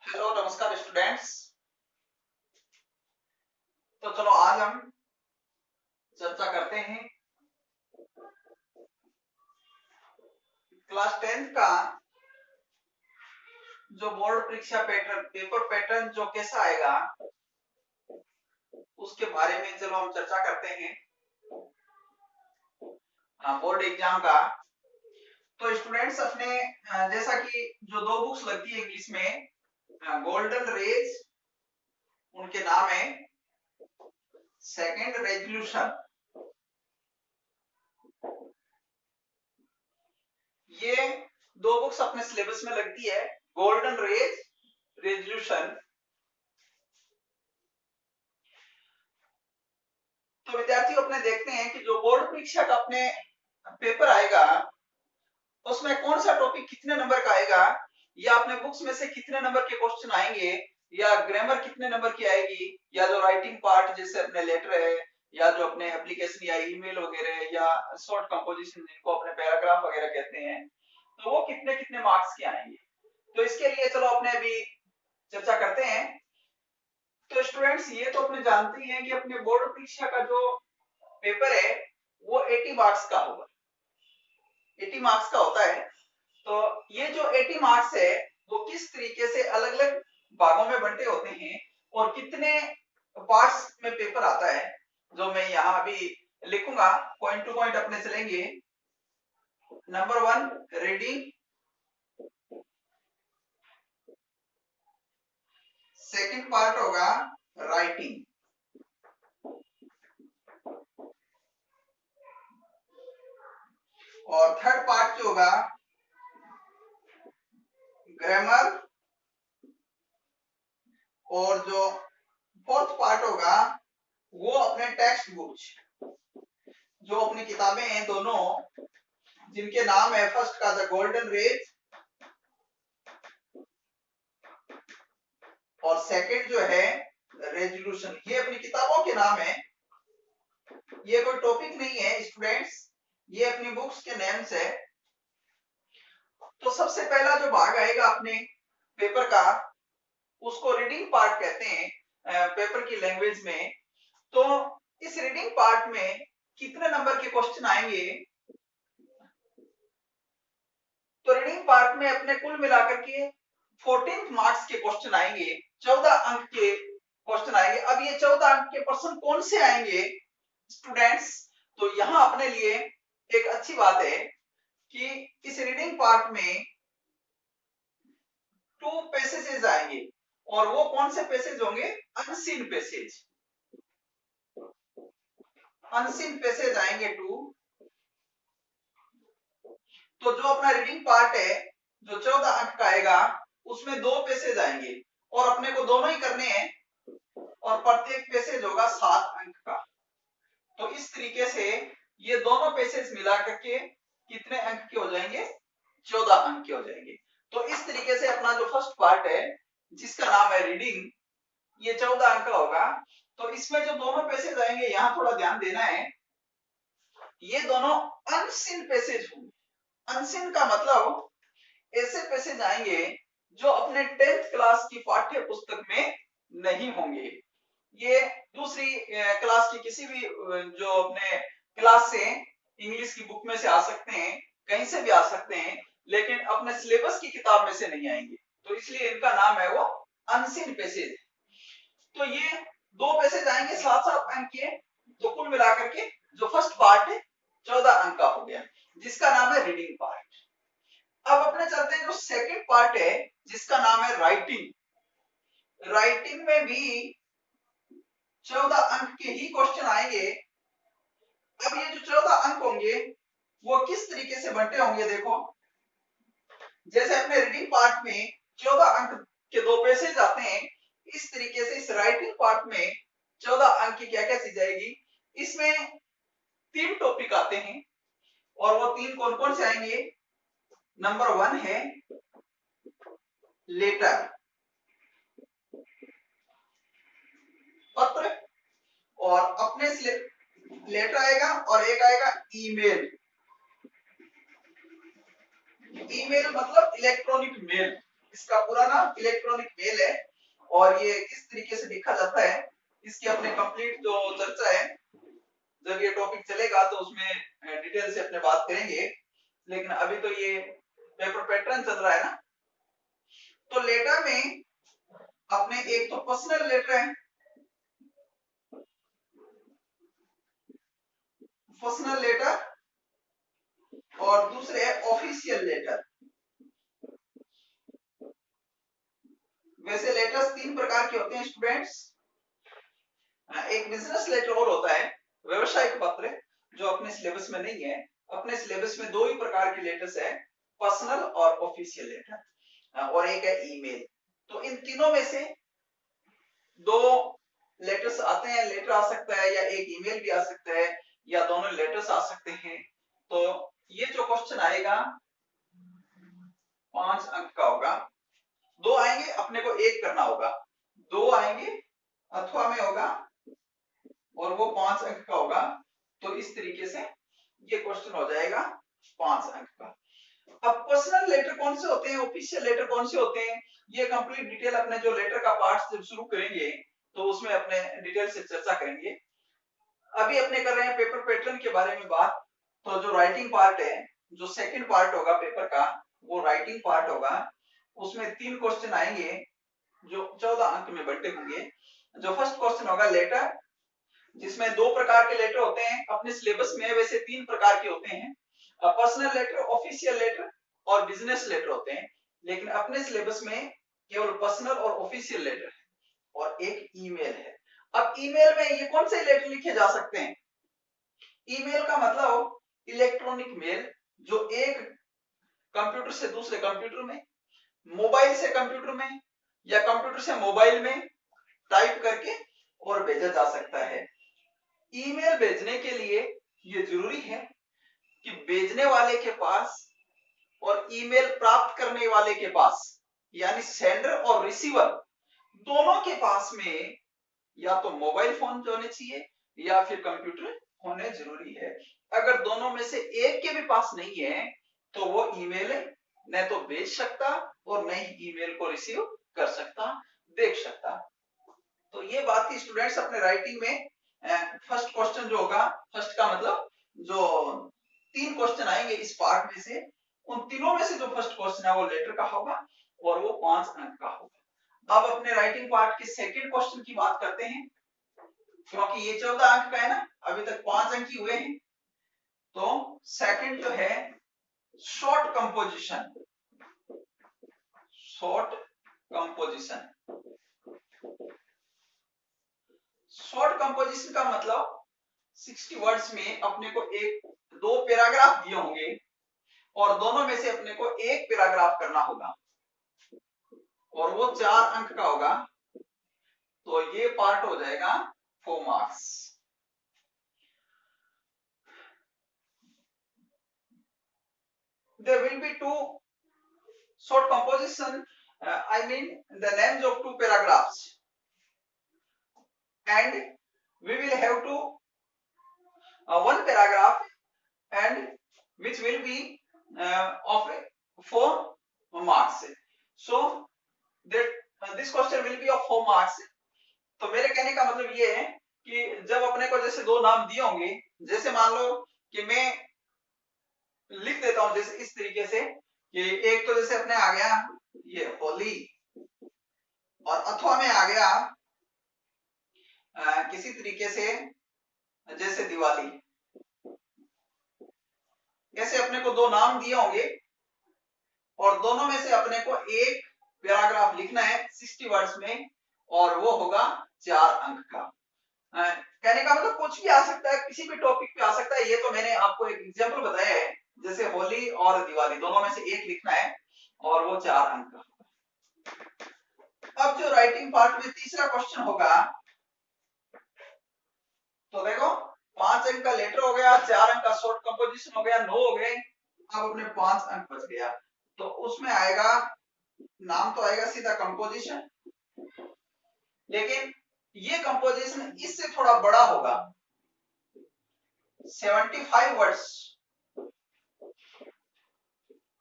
Hello नमस्कार students. तो चलो आज हम चर्चा करते हैं क्लास 10th का जो बोर्ड परीक्षा पेपर पैटर्न जो कैसा आएगा उसके बारे में चलो हम चर्चा करते हैं। बोर्ड एग्जाम का तो स्टूडेंट्स अपने जैसा कि जो दो बुक्स लगती है इंग्लिश में गोल्डन रेज उनके नाम है, सेकंड रेजोल्यूशन। ये दो बुक्स अपने सिलेबस में लगती है, गोल्डन रेज, रेजोल्यूशन। तो विद्यार्थियों अपने देखते हैं कि जो बोर्ड परीक्षा का अपने पेपर आएगा उसमें कौन सा टॉपिक कितने नंबर का आएगा, या अपने बुक्स में से कितने नंबर के क्वेश्चन आएंगे, या ग्रामर कितने नंबर की आएगी, या जो राइटिंग पार्ट जैसे अपने लेटर है, या जो अपने एप्लीकेशन या ईमेल वगैरह, या शॉर्ट कंपोजिशन जिनको अपने पैराग्राफ वगैरह कहते हैं, तो वो कितने कितने मार्क्स के आएंगे। तो इसके लिए चलो अपने अभी चर्चा करते हैं। तो स्टूडेंट्स ये तो अपने जानते ही हैं कि अपने बोर्ड परीक्षा का जो पेपर है वो 80 मार्क्स का होगा, 80 मार्क्स का होता है। तो ये जो 80 मार्क्स है वो किस तरीके से अलग अलग भागों में बंटे होते हैं और कितने पार्ट्स में पेपर आता है, जो मैं यहाँ अभी लिखूंगा, पॉइंट टू पॉइंट अपने चलेंगे। नंबर 1 रीडिंग, सेकंड पार्ट होगा राइटिंग, और थर्ड पार्ट जो होगा ग्रामर, और जो फोर्थ पार्ट होगा वो अपने टेक्स्ट बुक्स, जो अपनी किताबें हैं दोनों, जिनके नाम है फर्स्ट का द गोल्डन रेज और सेकंड जो है रेजोल्यूशन। ये अपनी किताबों के नाम है, ये कोई टॉपिक नहीं है स्टूडेंट्स, ये अपनी बुक्स के नेम्स है। तो सबसे पहला जो भाग आएगा अपने पेपर का उसको रीडिंग पार्ट कहते हैं पेपर की लैंग्वेज में। तो इस रीडिंग पार्ट में कितने नंबर के क्वेश्चन आएंगे, तो रीडिंग पार्ट में अपने कुल मिलाकर के 14 मार्क्स के क्वेश्चन आएंगे, 14 अंक के क्वेश्चन आएंगे। अब ये 14 अंक के प्रश्न कौन से आएंगे स्टूडेंट्स, तो यहां अपने लिए एक अच्छी बात है कि इस रीडिंग पार्ट में 2 पैसेजेस आएंगे, और वो कौन से पैसेज होंगे, अनसीन पैसेज, अनसीन पैसेज आएंगे 2। तो जो अपना रीडिंग पार्ट है जो 14 अंक का आएगा उसमें 2 पैसेज आएंगे, और अपने को दोनों ही करने हैं, और प्रत्येक पैसेज होगा 7 अंक का। तो इस तरीके से ये दोनों पैसेज मिला करके कितने अंक के हो जाएंगे, 14 अंक के हो जाएंगे। तो इस तरीके से अपना जो फर्स्ट पार्ट है जिसका नाम है रीडिंग, ये 14 अंक का होगा। तो इसमें जो दोनों पैसेज आएंगे यहाँ थोड़ा ध्यान देना है, ये दोनों अनसीन पैसेज होंगे। अनसीन का मतलब ऐसे पैसेज आएंगे जो अपने 10th क्लास की पाठ्य पुस्तक में नहीं होंगे। ये दूसरी क्लास की किसी भी जो अपने क्लास से इंग्लिश की बुक में से आ सकते हैं, कहीं से भी आ सकते हैं, लेकिन अपने सिलेबस की किताब में से नहीं आएंगे। तो इसलिए इनका नाम है वो अनसीन पैसेज। तो ये 2 पैसेज आएंगे 7-7 अंक के, तो कुल मिलाकर के जो फर्स्ट पार्ट है 14 अंक का हो गया, जिसका नाम है रीडिंग पार्ट। अब अपने चलते हैं जो सेकंड पार्ट है जिसका नाम है राइटिंग। राइटिंग में भी 14 अंक के ही क्वेश्चन आएंगे। अब ये जो 14 अंक होंगे वो किस तरीके से बंटे होंगे, देखो जैसे अपने रीडिंग पार्ट में 14 अंक के 2 पैसेज आते हैं, इस तरीके से इस राइटिंग पार्ट में 14 अंक की क्या क्या चीज आएगी। इसमें 3 टॉपिक आते हैं, और वो 3 कौन कौन से आएंगे। नंबर 1 है लेटर, पत्र, और अपने से लेटर आएगा, और एक आएगा ईमेल। ईमेल मतलब इलेक्ट्रॉनिक मेल। इसका पूरा नाम इलेक्ट्रॉनिक मेल है और ये किस तरीके से लिखा जाता है इसकी अपने कंप्लीट जो चर्चा है जब ये टॉपिक चलेगा तो उसमें डिटेल से अपने बात करेंगे, लेकिन अभी तो ये पेपर पैटर्न चल रहा है ना। तो लेटर में अपने एक तो पर्सनल लेटर है, पर्सनल लेटर, और दूसरे है ऑफिशियल लेटर। वैसे लेटर्स तीन प्रकार के होते हैं स्टूडेंट्स। एक बिजनेस लेटर और होता है व्यवसायिक पत्र जो अपने सिलेबस में नहीं है। अपने सिलेबस में दो ही प्रकार के लेटर्स है, पर्सनल और ऑफिशियल लेटर, और एक है ईमेल। तो इन तीनों में से दो लेटर्स आते हैं, लेटर आ सकता है या एक ईमेल भी आ सकता है या दोनों लेटर्स आ सकते हैं। तो ये जो क्वेश्चन आएगा 5 अंक का होगा। दो आएंगे अपने को एक करना होगा, दो आएंगे अथवा में होगा और वो 5 अंक का होगा। तो इस तरीके से ये क्वेश्चन हो जाएगा 5 अंक का। अब पर्सनल लेटर कौन से होते हैं, ऑफिशियल लेटर कौन से होते हैं, ये कंप्लीट डिटेल अपने जो लेटर का पार्ट जब शुरू करेंगे तो उसमें अपने डिटेल से चर्चा करेंगे। अभी अपने कर रहे हैं पेपर पैटर्न के बारे में बात। तो जो राइटिंग पार्ट है, जो सेकंड पार्ट होगा पेपर का, वो राइटिंग पार्ट होगा। उसमें 3 क्वेश्चन आएंगे जो 14 अंक में बंटे होंगे। जो फर्स्ट क्वेश्चन होगा लेटर, जिसमें दो प्रकार के लेटर होते हैं। अपने सिलेबस में वैसे 3 प्रकार के होते हैं, पर्सनल लेटर, ऑफिशियल लेटर और बिजनेस लेटर होते हैं, लेकिन अपने सिलेबस में केवल पर्सनल और ऑफिशियल लेटर है और एक ईमेल है। अब ईमेल में ये कौन से लेटर लिखे जा सकते हैं? ईमेल का मतलब इलेक्ट्रॉनिक मेल, जो एक कंप्यूटर से दूसरे कंप्यूटर में, मोबाइल से कंप्यूटर में या कंप्यूटर से मोबाइल में टाइप करके और भेजा जा सकता है। ईमेल भेजने के लिए ये जरूरी है कि भेजने वाले के पास और ईमेल प्राप्त करने वाले के पास, यानी सेंडर और रिसीवर दोनों के पास में या तो मोबाइल फोन होने चाहिए या फिर कंप्यूटर होने जरूरी है। अगर दोनों में से एक के भी पास नहीं है तो वो ईमेल न तो भेज सकता और न ही ईमेल को रिसीव कर सकता, देख सकता। तो ये बात थी स्टूडेंट्स अपने राइटिंग में। फर्स्ट क्वेश्चन जो होगा, फर्स्ट का मतलब जो 3 क्वेश्चन आएंगे इस पार्ट में से, उन तीनों में से जो फर्स्ट क्वेश्चन है वो लेटर का होगा और वो 5 अंक का होगा। अब अपने राइटिंग पार्ट के सेकंड क्वेश्चन की बात करते हैं, क्योंकि ये 14 अंक का है ना, अभी तक 5 अंक ही हुए हैं। तो सेकंड जो है short composition. Short composition, short composition का मतलब 60 वर्ड्स में अपने को एक दो पैराग्राफ दिए होंगे और दोनों में से अपने को एक पैराग्राफ करना होगा और वो 4 अंक का होगा। तो ये पार्ट हो जाएगा 4 marks. There will be two short composition, I mean the names of 2 paragraphs, and we will have to one paragraph and which will be of 4 marks. So that this question will be of 4 marks. तो मेरे कहने का मतलब ये है कि जब अपने को जैसे दो नाम दिए होंगे, जैसे मान लो कि मैं लिख देता हूं जैसे इस तरीके से कि एक तो जैसे अपने आ गया ये होली और अथवा में आ गया किसी तरीके से जैसे दिवाली। ऐसे अपने को दो नाम दिए होंगे और दोनों में से अपने को एक पैराग्राफ लिखना है 60 वर्ड्स में और वो होगा 4 अंक का। कहने का मतलब कुछ भी आ सकता है, किसी भी टॉपिक पे आ सकता है। ये तो मैंने आपको एक एग्जांपल बताया है, जैसे होली और दिवाली दोनों में से एक लिखना है और वो 4 अंक का। अब जो राइटिंग पार्ट में तीसरा क्वेश्चन होगा, तो देखो 5 अंक का लेटर हो गया, 4 अंक का शॉर्ट कंपोजिशन हो गया, 9 हो गए। अब अपने 5 अंक बच गया। तो उसमें आएगा, नाम तो आएगा सीधा कंपोजिशन, लेकिन ये कंपोजिशन इससे थोड़ा बड़ा होगा, 75 वर्ड्स।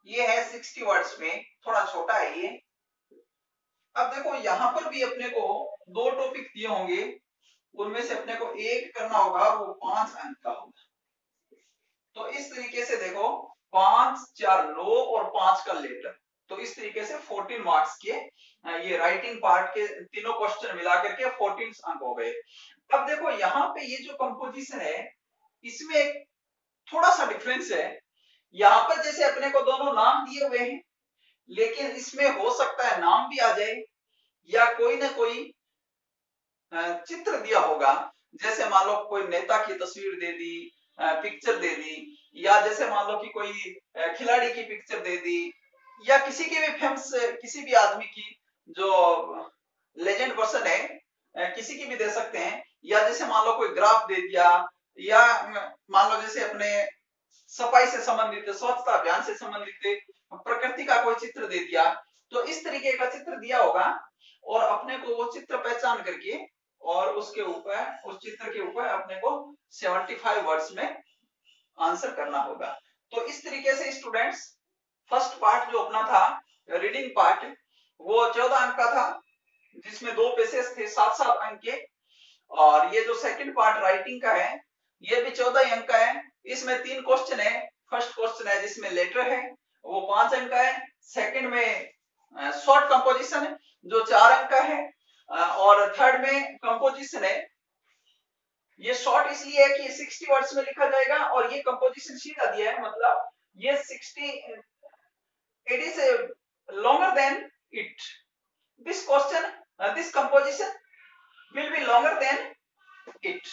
ये है 60 वर्ड्स में, थोड़ा छोटा है ये। अब देखो यहाँ पर भी अपने को दो टॉपिक दिए होंगे, उनमें से अपने को एक करना होगा, वो 5 अंक का होगा। तो इस तरीके से देखो 5 4 9 और 5 का लेटर, तो इस तरीके से 14 मार्क्स के ये राइटिंग पार्ट के तीनों क्वेश्चन मिलाकर के 14 अंक हो गए। अब देखो यहाँ पे ये जो कंपोजिशन है इसमें थोड़ा सा डिफरेंस है। यहाँ पर जैसे अपने को दोनों नाम दिए हुए हैं, लेकिन इसमें हो सकता है नाम भी आ जाए या कोई ना कोई चित्र दिया होगा। जैसे मान लो कोई नेता की तस्वीर दे दी, पिक्चर दे दी, या जैसे मान लो कि कोई खिलाड़ी की पिक्चर दे दी, या किसी की भी फेमस किसी भी आदमी की जो लेजेंड पर्सन है किसी की भी दे सकते हैं। या जैसे मान लो कोई ग्राफ दे दिया, या मान लो जैसे अपने सफाई से संबंधित, स्वच्छता अभियान से संबंधित प्रकृति का कोई चित्र दे दिया, तो इस तरीके का चित्र दिया होगा और अपने को वो चित्र पहचान करके और उसके ऊपर, उस चित्र के ऊपर अपने को 75 वर्ड्स में आंसर करना होगा। तो इस तरीके से स्टूडेंट्स फर्स्ट पार्ट जो अपना था रीडिंग पार्ट, वो 14 अंक का था, जिसमें 2 पेसेज थे 7-7 अंक के। और ये जो सेकंड पार्ट राइटिंग का है ये भी 14 अंक का है। इसमें 3 क्वेश्चन है। फर्स्ट क्वेश्चन है जिसमें लेटर है, वो 5 अंक का है। सेकंड में शॉर्ट कंपोजिशन है जो 4 अंक का है, और थर्ड में कंपोजिशन है। ये शॉर्ट इसलिए है कि 60 वर्ड्स में लिखा जाएगा और ये कंपोजिशन सीधा दिया है, मतलब ये 60 it is longer than it. This question, this composition will be longer than it.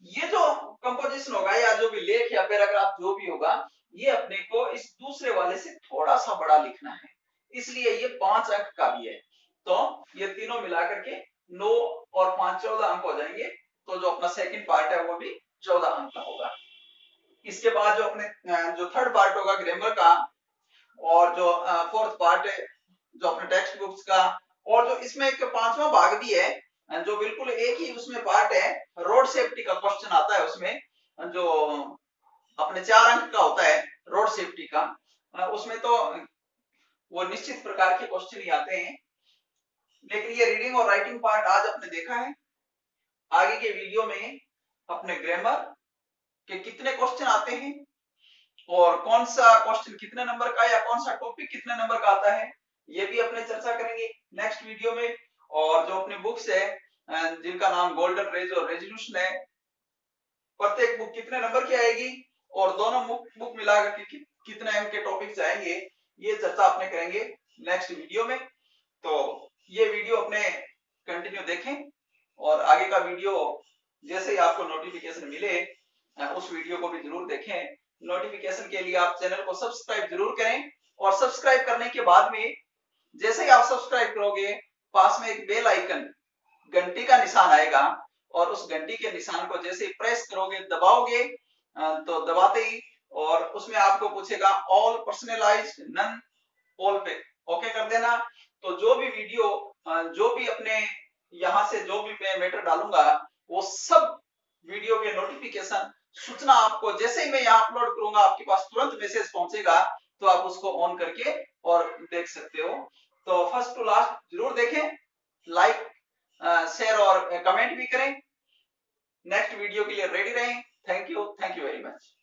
ये जो कंपोजिशन होगा या जो भी लेख या पैराग्राफ जो भी होगा, ये अपने को इस दूसरे वाले से थोड़ा सा बड़ा लिखना है, इसलिए ये 5 अंक का भी है। तो ये तीनों मिलाकर के 9 और 5 14 अंक हो जाएंगे। तो जो अपना सेकंड पार्ट है वो भी 14 अंक का होगा। इसके बाद जो अपने जो थर्ड पार्ट होगा ग्रामर का, और जो फोर्थ पार्ट है जो अपने टेक्स्ट बुक्स का, और जो इसमें एक 5वां भाग भी है जो बिल्कुल एक ही उसमें पार्ट है, रोड सेफ्टी का क्वेश्चन आता है उसमें, जो अपने 4 अंक का होता है रोड सेफ्टी का। उसमें तो वो निश्चित प्रकार के क्वेश्चन ही आते हैं। लेकिन ये रीडिंग और राइटिंग पार्ट आज आपने देखा है। आगे के वीडियो में अपने ग्रामर के कितने क्वेश्चन आते हैं और कौन सा क्वेश्चन कितने नंबर का या कौन सा टॉपिक कितने नंबर का आता है, ये भी अपने चर्चा करेंगे नेक्स्ट वीडियो में। और जो अपनी बुक्स है जिनका नाम गोल्डन रेज और रेजोल्यूशन है, प्रत्येक बुक कितने नंबर की आएगी और दोनों बुक मिलाकर के कितने अंक के टॉपिक्स आएंगे, ये चर्चा अपने करेंगे नेक्स्ट वीडियो में। तो ये वीडियो अपने कंटिन्यू देखें और आगे का वीडियो जैसे ही आपको नोटिफिकेशन मिले उस वीडियो को भी जरूर देखें। नोटिफिकेशन के लिए आप चैनल को सब्सक्राइब जरूर करें, और सब्सक्राइब करने के बाद में जैसे ही आप सब्सक्राइब करोगे पास में एक बेल आइकन घंटी का निशान आएगा, और उस घंटी के निशान को जैसे ही प्रेस करोगे, दबाओगे, तो दबाते ही और उसमें आपको पूछेगा ऑल पर्सनलाइज्ड नन ऑल पे ओके कर देना। तो जो भी वीडियो जो भी अपने यहाँ से जो भी मैं मैटर डालूंगा वो सब वीडियो के नोटिफिकेशन सूचना आपको जैसे ही मैं यहाँ अपलोड करूंगा आपके पास तुरंत मैसेज पहुंचेगा, तो आप उसको ऑन करके और देख सकते हो। तो फर्स्ट टू लास्ट जरूर देखें, लाइक शेयर और कमेंट भी करें। नेक्स्ट वीडियो के लिए रेडी रहें। Thank you very much.